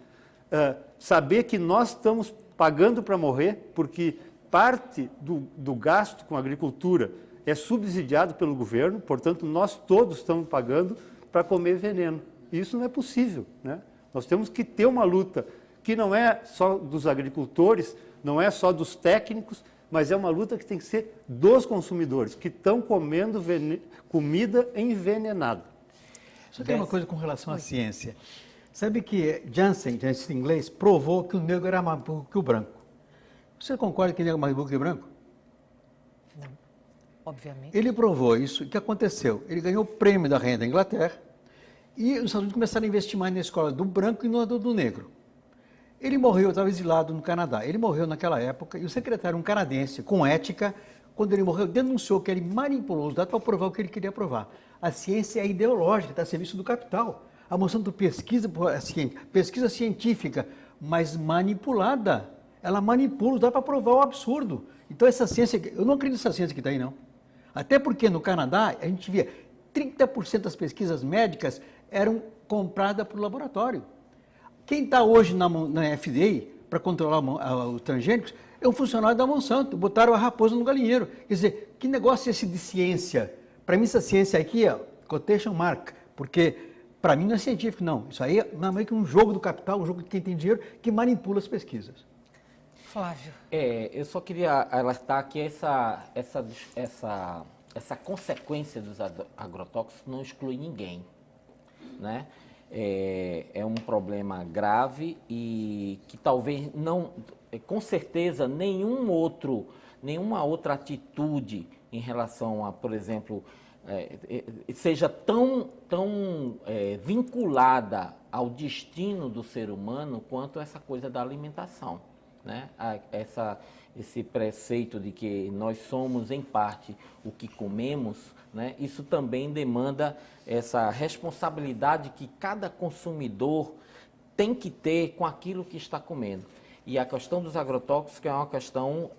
saber que nós estamos pagando para morrer, porque parte do gasto com a agricultura é subsidiado pelo governo, portanto, nós todos estamos pagando para comer veneno. E isso não é possível, né? Nós temos que ter uma luta que não é só dos agricultores, não é só dos técnicos, mas é uma luta que tem que ser dos consumidores, que estão comendo comida envenenada. Só tem uma coisa com relação à ciência. Sabe que Janssen, em inglês, provou que o negro era mais burro que o branco. Você concorda que o negro é mais burro que o branco? Não, obviamente. Ele provou isso. O que aconteceu? Ele ganhou o prêmio da Rainha da Inglaterra e os Estados Unidos começaram a investir mais na escola do branco e no do negro. Ele morreu, estava exilado no Canadá. Ele morreu naquela época e o secretário, um canadense, com ética, quando ele morreu, denunciou que ele manipulou os dados para provar o que ele queria provar. A ciência é ideológica, está a serviço do capital. A Monsanto pesquisa científica, mas manipulada. Ela manipula os dados para provar o absurdo. Então essa ciência, eu não acredito nessa ciência que está aí, não. Até porque no Canadá, a gente via 30% das pesquisas médicas eram compradas por laboratório. Quem está hoje na FDA para controlar os transgênicos é um funcionário da Monsanto. Botaram a raposa no galinheiro. Quer dizer, que negócio é esse de ciência? Para mim, essa ciência aqui é quotation mark, porque para mim não é científico, não. Isso aí é meio que um jogo do capital, um jogo de quem tem dinheiro que manipula as pesquisas. Flávio. Eu só queria alertar que essa consequência dos agrotóxicos não exclui ninguém, né? É um problema grave e que talvez não, com certeza, nenhuma outra atitude em relação a, por exemplo, seja tão vinculada ao destino do ser humano quanto essa coisa da alimentação, né? Esse preceito de que nós somos, em parte, o que comemos, né? Isso também demanda essa responsabilidade que cada consumidor tem que ter com aquilo que está comendo. E a questão dos agrotóxicos é uma questão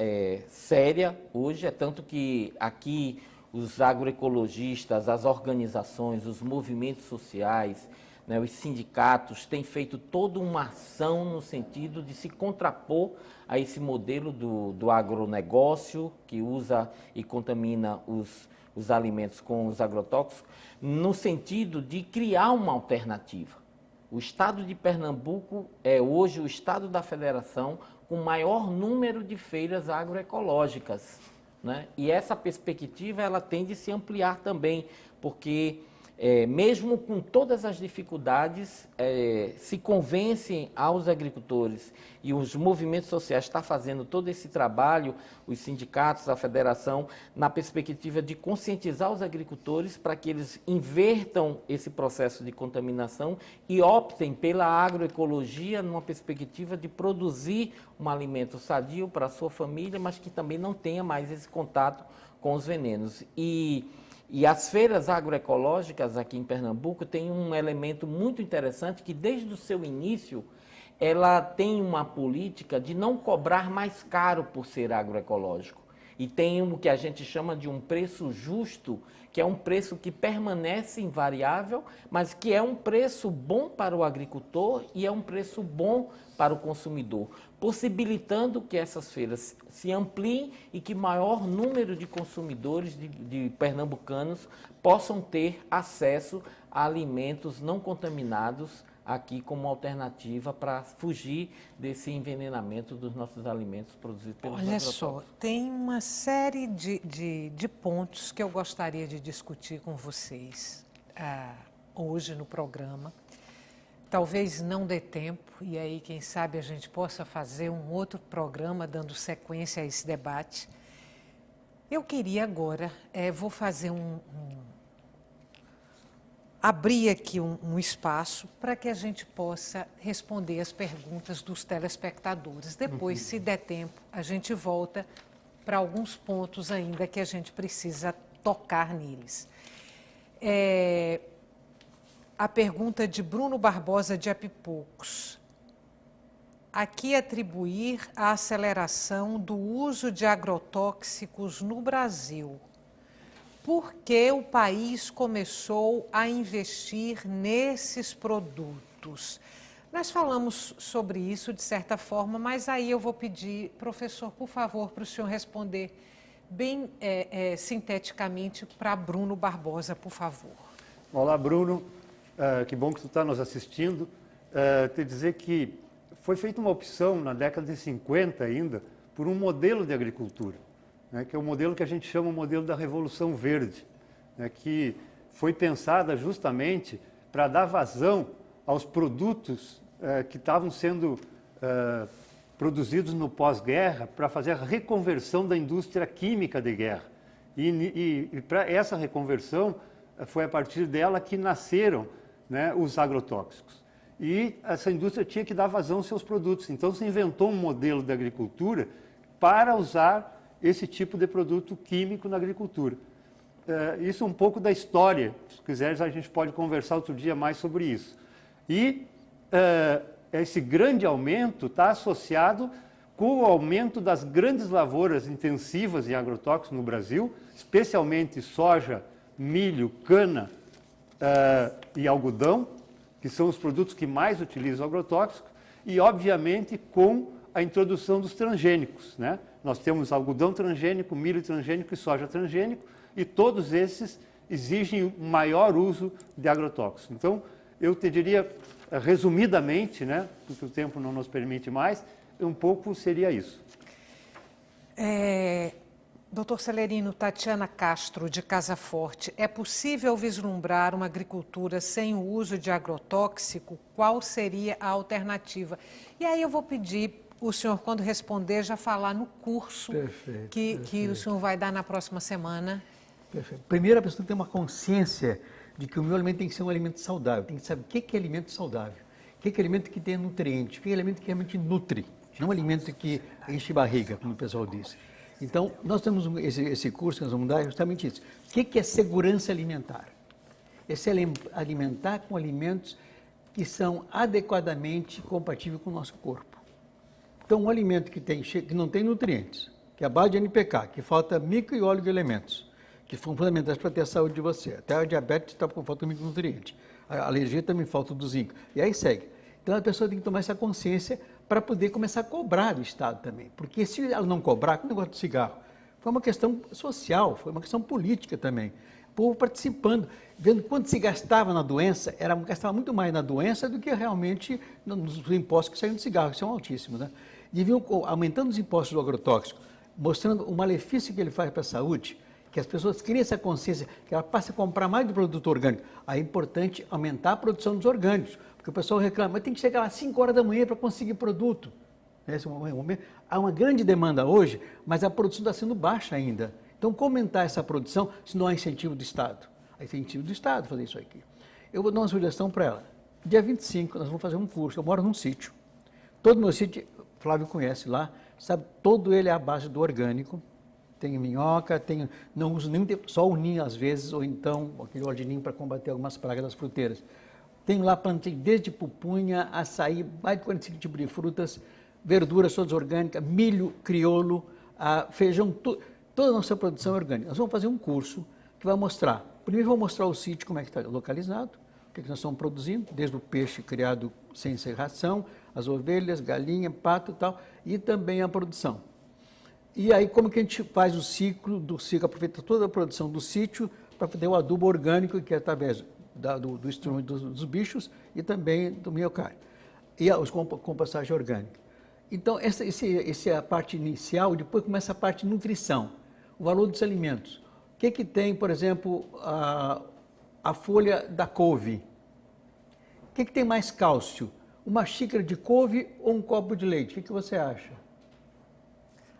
séria hoje, é tanto que aqui os agroecologistas, as organizações, os movimentos sociais, né, os sindicatos têm feito toda uma ação no sentido de se contrapor a esse modelo do agronegócio que usa e contamina os alimentos com os agrotóxicos, no sentido de criar uma alternativa. O estado de Pernambuco é hoje o estado da federação com maior número de feiras agroecológicas, né? E essa perspectiva ela tende a se ampliar também, porque mesmo com todas as dificuldades, se convencem aos agricultores e os movimentos sociais estão fazendo todo esse trabalho, os sindicatos, a federação, na perspectiva de conscientizar os agricultores para que eles invertam esse processo de contaminação e optem pela agroecologia numa perspectiva de produzir um alimento sadio para a sua família, mas que também não tenha mais esse contato com os venenos. E as feiras agroecológicas aqui em Pernambuco têm um elemento muito interessante que desde o seu início ela tem uma política de não cobrar mais caro por ser agroecológico. E tem o que a gente chama de um preço justo, que é um preço que permanece invariável, mas que é um preço bom para o agricultor e é um preço bom para o consumidor, possibilitando que essas feiras se ampliem e que maior número de consumidores, de pernambucanos, possam ter acesso a alimentos não contaminados aqui como alternativa para fugir desse envenenamento dos nossos alimentos produzidos pelos agrotóxicos. Olha só, tem uma série de pontos que eu gostaria de discutir com vocês hoje no programa. Talvez não dê tempo, e aí, quem sabe, a gente possa fazer um outro programa dando sequência a esse debate. Eu queria agora, vou fazer abrir aqui um espaço para que a gente possa responder as perguntas dos telespectadores. Depois, se der tempo, a gente volta para alguns pontos ainda que a gente precisa tocar neles. A pergunta de Bruno Barbosa de Apipocos. A que atribuir a aceleração do uso de agrotóxicos no Brasil? Por que o país começou a investir nesses produtos? Nós falamos sobre isso de certa forma, mas aí eu vou pedir, professor, por favor, para o senhor responder bem sinteticamente para Bruno Barbosa, por favor. Olá, Bruno. Que bom que tu está nos assistindo. Te dizer que foi feita uma opção na década de 50 ainda por um modelo de agricultura, né, que é o modelo que a gente chama o modelo da Revolução Verde, né, que foi pensada justamente para dar vazão aos produtos que estavam sendo produzidos no pós-guerra para fazer a reconversão da indústria química de guerra. E para essa reconversão, foi a partir dela que nasceram, né, os agrotóxicos. E essa indústria tinha que dar vazão aos seus produtos. Então, se inventou um modelo de agricultura para usar esse tipo de produto químico na agricultura. Isso é um pouco da história. Se quiseres, a gente pode conversar outro dia mais sobre isso. E esse grande aumento está associado com o aumento das grandes lavouras intensivas em agrotóxicos no Brasil, especialmente soja, milho, cana, e algodão, que são os produtos que mais utilizam agrotóxico, e, obviamente, com a introdução dos transgênicos, né? Nós temos algodão transgênico, milho transgênico e soja transgênico, e todos esses exigem maior uso de agrotóxicos. Então, eu te diria, resumidamente, né, porque o tempo não nos permite mais, um pouco seria isso. Doutor Celerino, Tatiana Castro, de Casa Forte, é possível vislumbrar uma agricultura sem o uso de agrotóxico? Qual seria a alternativa? E aí eu vou pedir o senhor, quando responder, já falar no curso que o senhor vai dar na próxima semana. Perfeito. Primeiro, a pessoa tem que ter uma consciência de que o meu alimento tem que ser um alimento saudável. Tem que saber o que é alimento saudável, o que é alimento que tem nutrientes, o que é alimento que realmente nutre, não um alimento que enche barriga, como o pessoal diz. Então, nós temos esse curso que nós vamos dar justamente isso. O que é segurança alimentar? Esse alimentar com alimentos que são adequadamente compatíveis com o nosso corpo. Então, um alimento que não tem nutrientes, que é a base de NPK, que falta micro e oligoelementos, que são fundamentais para ter a saúde de você. Até a diabetes está com falta de micronutriente. A alergia também falta do zinco. E aí segue. Então, a pessoa tem que tomar essa consciência para poder começar a cobrar do Estado também. Porque se ela não cobrar, com o negócio do cigarro, foi uma questão social, foi uma questão política também. O povo participando, vendo quanto se gastava na doença, gastava muito mais na doença do que realmente nos impostos que saíam do cigarro, que são altíssimos, né? Deviam, aumentando os impostos do agrotóxico, mostrando o malefício que ele faz para a saúde, que as pessoas criem essa consciência, que ela passe a comprar mais do produto orgânico. Aí é importante aumentar a produção dos orgânicos, porque o pessoal reclama, mas tem que chegar às 5 horas da manhã para conseguir produto. Há uma grande demanda hoje, mas a produção está sendo baixa ainda. Então, como aumentar essa produção se não há incentivo do Estado? Há incentivo do Estado fazer isso aqui. Eu vou dar uma sugestão para ela. Dia 25, nós vamos fazer um curso. Eu moro num sítio. Todo o meu sítio, Flávio conhece lá, sabe, todo ele é à base do orgânico. Tem minhoca, não uso nem só o ninho às vezes, ou então aquele óleo de ninho para combater algumas pragas das fruteiras. Tenho lá, plantei desde pupunha, açaí, mais de 45 tipos de frutas, verduras todas orgânicas, milho crioulo, feijão, toda a nossa produção é orgânica. Nós vamos fazer um curso que vai mostrar, primeiro vou mostrar o sítio, como é que está localizado, o que nós estamos produzindo, desde o peixe criado sem ração, as ovelhas, galinha, pato e tal, e também a produção. E aí como que a gente faz o ciclo, aproveita toda a produção do sítio para fazer o adubo orgânico, que é através do estrume dos bichos e também do miocárdio, e a compostagem orgânica. Então, essa é a parte inicial, depois começa a parte de nutrição, o valor dos alimentos. O que tem, por exemplo, a folha da couve? O que tem mais cálcio? Uma xícara de couve ou um copo de leite? O que você acha?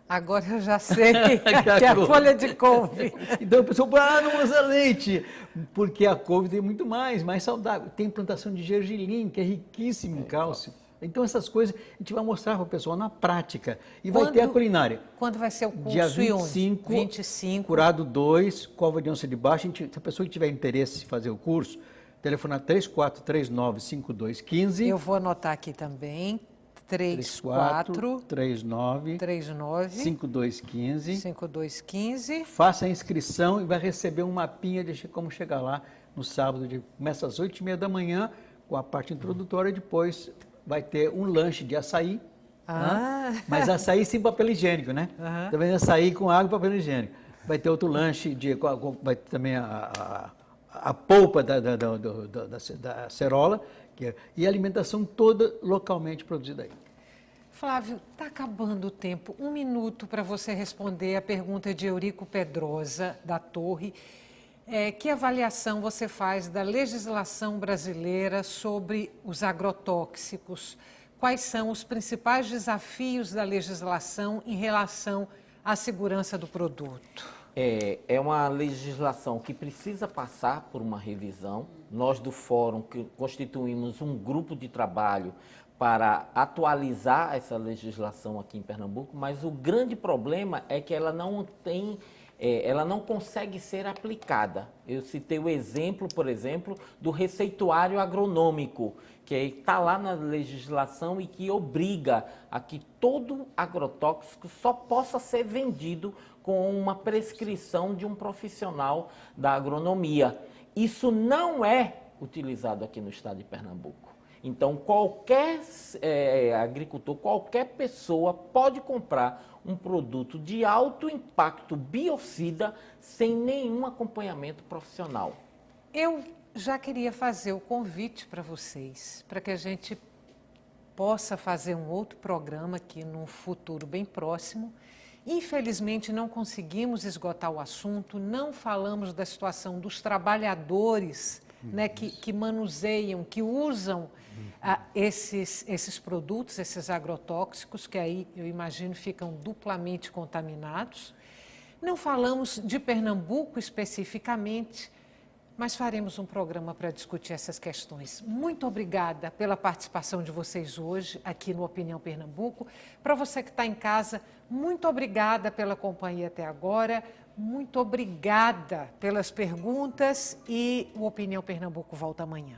Agora eu já sei que é a folha de couve. Então a pessoa fala, não usa leite, porque a couve tem muito mais saudável. Tem plantação de gergelim, que é riquíssimo em cálcio. Então essas coisas a gente vai mostrar para o pessoal na prática. E vai ter a culinária. Quando vai ser o curso? Dia 25, Curado 2, Cova de Onça de Baixo. Se a pessoa que tiver interesse em fazer o curso, telefonar 3439-5215. Eu vou anotar aqui também. 3439-5215. Faça a inscrição e vai receber um mapinha de como chegar lá no sábado. Começa às 8h30 da manhã, com a parte introdutória, e depois vai ter um lanche de açaí. Mas açaí sem papel higiênico, né? Também açaí com água e papel higiênico. Vai ter outro lanche, vai ter também a polpa da cerola, e a alimentação toda localmente produzida aí. Flávio, está acabando o tempo. 1 minuto para você responder a pergunta de Eurico Pedrosa, da Torre. Que avaliação você faz da legislação brasileira sobre os agrotóxicos? Quais são os principais desafios da legislação em relação à segurança do produto? É uma legislação que precisa passar por uma revisão. Nós do Fórum constituímos um grupo de trabalho para atualizar essa legislação aqui em Pernambuco, mas o grande problema é que ela não consegue ser aplicada. Eu citei o exemplo, por exemplo, do receituário agronômico, que está lá na legislação e que obriga a que todo agrotóxico só possa ser vendido com uma prescrição de um profissional da agronomia. Isso não é utilizado aqui no estado de Pernambuco. Então, qualquer agricultor, qualquer pessoa pode comprar um produto de alto impacto biocida sem nenhum acompanhamento profissional. Eu já queria fazer o convite para vocês, para que a gente possa fazer um outro programa aqui num futuro bem próximo. Infelizmente, não conseguimos esgotar o assunto, não falamos da situação dos trabalhos que manuseiam, que usam esses produtos, esses agrotóxicos, que aí eu imagino ficam duplamente contaminados. Não falamos de Pernambuco especificamente, mas faremos um programa para discutir essas questões. Muito obrigada pela participação de vocês hoje aqui no Opinião Pernambuco. Para você que está em casa, muito obrigada pela companhia até agora. Muito obrigada pelas perguntas e o Opinião Pernambuco volta amanhã.